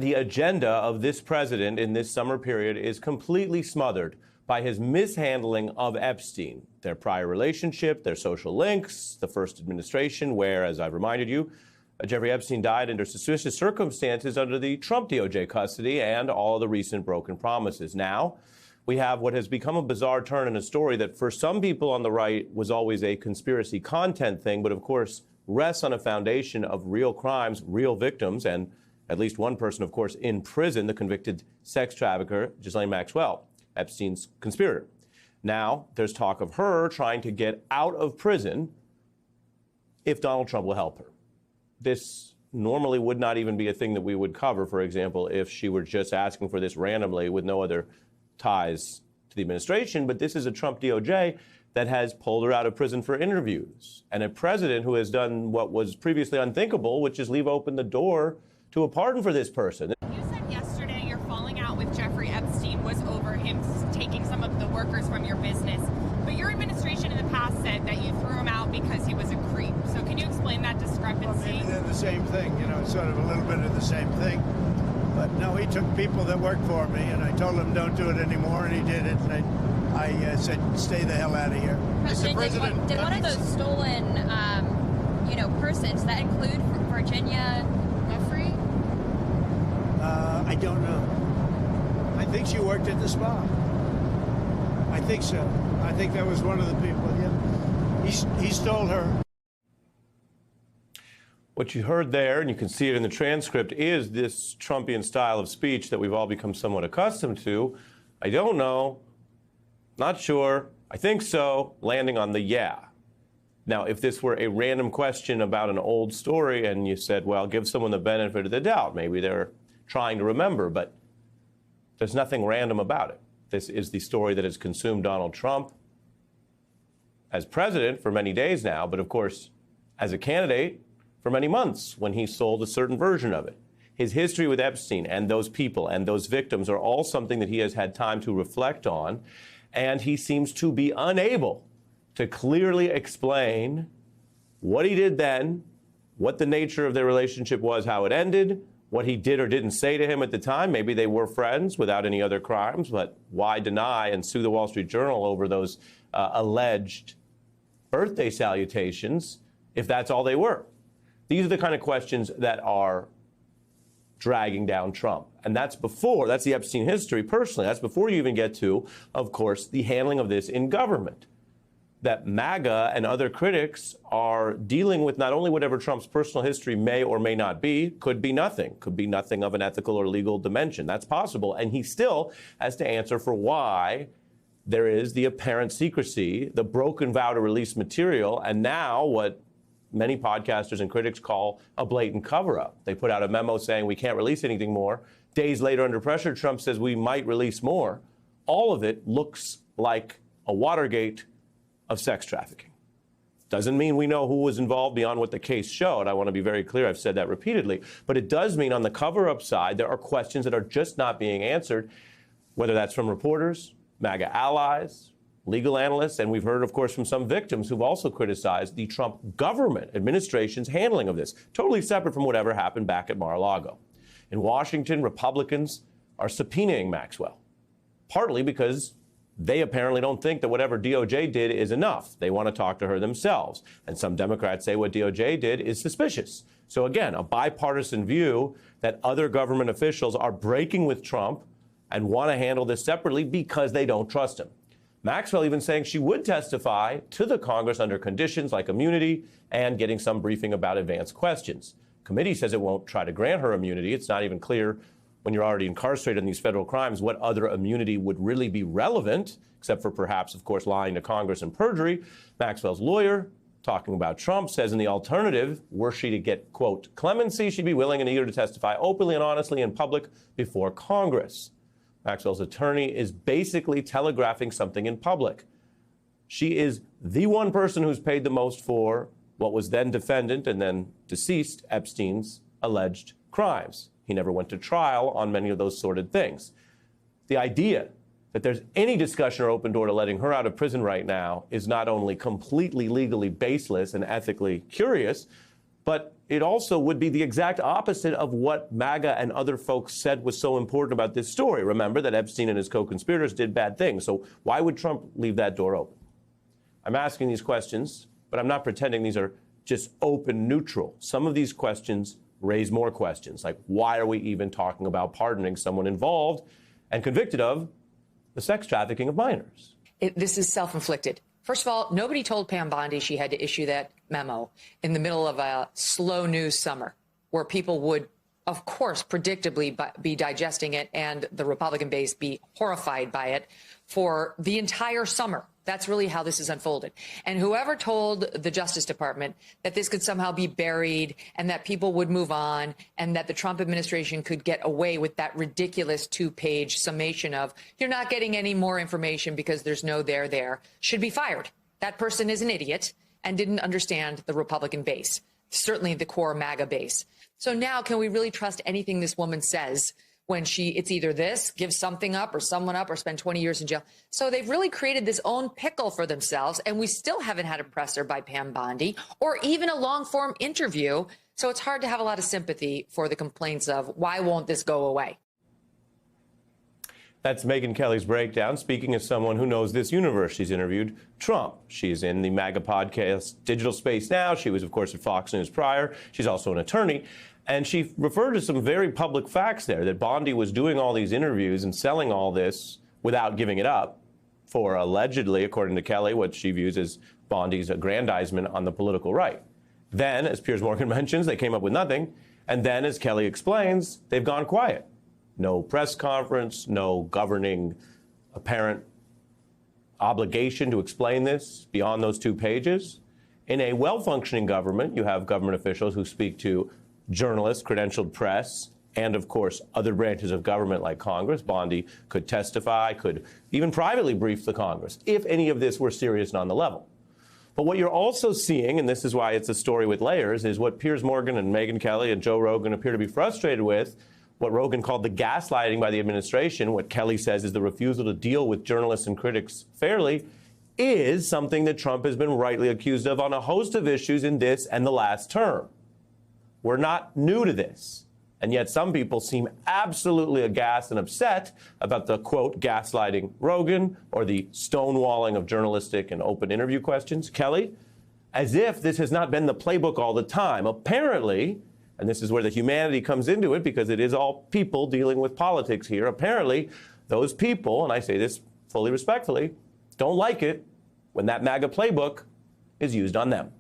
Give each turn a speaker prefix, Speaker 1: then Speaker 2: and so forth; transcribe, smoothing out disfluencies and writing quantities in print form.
Speaker 1: the agenda of this president in this summer period is completely smothered by his mishandling of Epstein, their prior relationship, their social links, the first administration, where, as I've reminded you, Jeffrey Epstein died under suspicious circumstances under the Trump DOJ custody, and all of the recent broken promises. Now, we have what has become a bizarre turn in a story that for some people on the right was always a conspiracy content thing, but of course rests on a foundation of real crimes, real victims, and at least one person, of course, in prison, the convicted sex trafficker, Ghislaine Maxwell, Epstein's conspirator. Now, there's talk of her trying to get out of prison if Donald Trump will help her. This normally would not even be a thing that we would cover, for example, if she were just asking for this randomly with no other ties to the administration. But this is a Trump DOJ that has pulled her out of prison for interviews, and a president who has done what was previously unthinkable, which is leave open the door to a pardon for this person.
Speaker 2: You said yesterday your falling out with Jeffrey Epstein was over him taking some of the workers from your business, but your administration in the past said that you threw him out because he was a creep. So can you explain that discrepancy?
Speaker 3: Well, maybe they're the same thing, sort of a little bit of the same thing. But no, he took people that worked for me, and I told him don't do it anymore, and he did it, and I said stay the hell out of here.
Speaker 4: President, did one of those stolen, persons, that include Virginia Giuffre?
Speaker 3: I don't know. I think she worked at the spa. I think so. I think that was one of the people, yeah. He stole her.
Speaker 1: What you heard there, and you can see it in the transcript, is this Trumpian style of speech that we've all become somewhat accustomed to. I don't know, not sure, I think so, landing on the yeah. Now, if this were a random question about an old story and you said, well, give someone the benefit of the doubt, maybe they're trying to remember, but there's nothing random about it. This is the story that has consumed Donald Trump as president for many days now, but of course, as a candidate for many months when he sold a certain version of it. His history with Epstein and those people and those victims are all something that he has had time to reflect on, and he seems to be unable to clearly explain what he did then, what the nature of their relationship was, how it ended, what he did or didn't say to him at the time. Maybe they were friends without any other crimes, but why deny and sue the Wall Street Journal over those alleged birthday salutations if that's all they were? These are the kind of questions that are dragging down Trump. And that's the Epstein history personally. That's before you even get to, of course, the handling of this in government. That MAGA and other critics are dealing with not only whatever Trump's personal history may or may not be, could be nothing of an ethical or legal dimension. That's possible. And he still has to answer for why there is the apparent secrecy, the broken vow to release material, and now what many podcasters and critics call a blatant cover-up. They put out a memo saying we can't release anything more. Days later, under pressure, Trump says we might release more. All of it looks like a Watergate of sex trafficking. Doesn't mean we know who was involved beyond what the case showed. I want to be very clear. I've said that repeatedly. But it does mean on the cover-up side, there are questions that are just not being answered, whether that's from reporters, MAGA allies, legal analysts, and we've heard, of course, from some victims who've also criticized the Trump government administration's handling of this, totally separate from whatever happened back at Mar-a-Lago. In Washington, Republicans are subpoenaing Maxwell, partly because they apparently don't think that whatever DOJ did is enough. They want to talk to her themselves. And some Democrats say what DOJ did is suspicious. So again, a bipartisan view that other government officials are breaking with Trump and want to handle this separately because they don't trust him. Maxwell even saying she would testify to the Congress under conditions like immunity and getting some briefing about advanced questions. Committee says it won't try to grant her immunity. It's not even clear when you're already incarcerated in these federal crimes what other immunity would really be relevant, except for perhaps, of course, lying to Congress and perjury. Maxwell's lawyer, talking about Trump, says in the alternative, were she to get, quote, clemency, she'd be willing and eager to testify openly and honestly in public before Congress. Maxwell's attorney is basically telegraphing something in public. She is the one person who's paid the most for what was then defendant and then deceased Epstein's alleged crimes. He never went to trial on many of those sordid things. The idea that there's any discussion or open door to letting her out of prison right now is not only completely legally baseless and ethically curious, but it also would be the exact opposite of what MAGA and other folks said was so important about this story. Remember that Epstein and his co-conspirators did bad things. So why would Trump leave that door open? I'm asking these questions, but I'm not pretending these are just open, neutral. Some of these questions raise more questions, like why are we even talking about pardoning someone involved and convicted of the sex trafficking of minors?
Speaker 5: This is self-inflicted. First of all, nobody told Pam Bondi she had to issue that memo in the middle of a slow news summer where people would, of course, predictably be digesting it and the Republican base be horrified by it for the entire summer. That's really how this has unfolded. And whoever told the Justice Department that this could somehow be buried and that people would move on and that the Trump administration could get away with that ridiculous 2-page summation of you're not getting any more information because there's no there should be fired. That person is an idiot and didn't understand the Republican base, certainly the core MAGA base. So now can we really trust anything this woman says when it's either this, give something up or someone up or spend 20 years in jail? So they've really created this own pickle for themselves, and we still haven't had a presser by Pam Bondi or even a long-form interview. So it's hard to have a lot of sympathy for the complaints of why won't this go away?
Speaker 1: That's Megyn Kelly's breakdown. Speaking as someone who knows this universe, she's interviewed Trump. She's in the MAGA podcast digital space now. She was, of course, at Fox News prior. She's also an attorney. And she referred to some very public facts there, that Bondi was doing all these interviews and selling all this without giving it up for allegedly, according to Kelly, what she views as Bondi's aggrandizement on the political right. Then, as Piers Morgan mentions, they came up with nothing. And then, as Kelly explains, they've gone quiet. No press conference, no governing apparent obligation to explain this beyond those 2 pages. In a well-functioning government, you have government officials who speak to journalists, credentialed press, and, of course, other branches of government like Congress. Bondi could testify, could even privately brief the Congress if any of this were serious and on the level. But what you're also seeing, and this is why it's a story with layers, is what Piers Morgan and Megyn Kelly and Joe Rogan appear to be frustrated with, what Rogan called the gaslighting by the administration, what Kelly says is the refusal to deal with journalists and critics fairly, is something that Trump has been rightly accused of on a host of issues in this and the last term. We're not new to this. And yet some people seem absolutely aghast and upset about the, quote, gaslighting Rogan or the stonewalling of journalistic and open interview questions. Kelly, as if this has not been the playbook all the time. Apparently, and this is where the humanity comes into it because it is all people dealing with politics here, apparently those people, and I say this fully respectfully, don't like it when that MAGA playbook is used on them.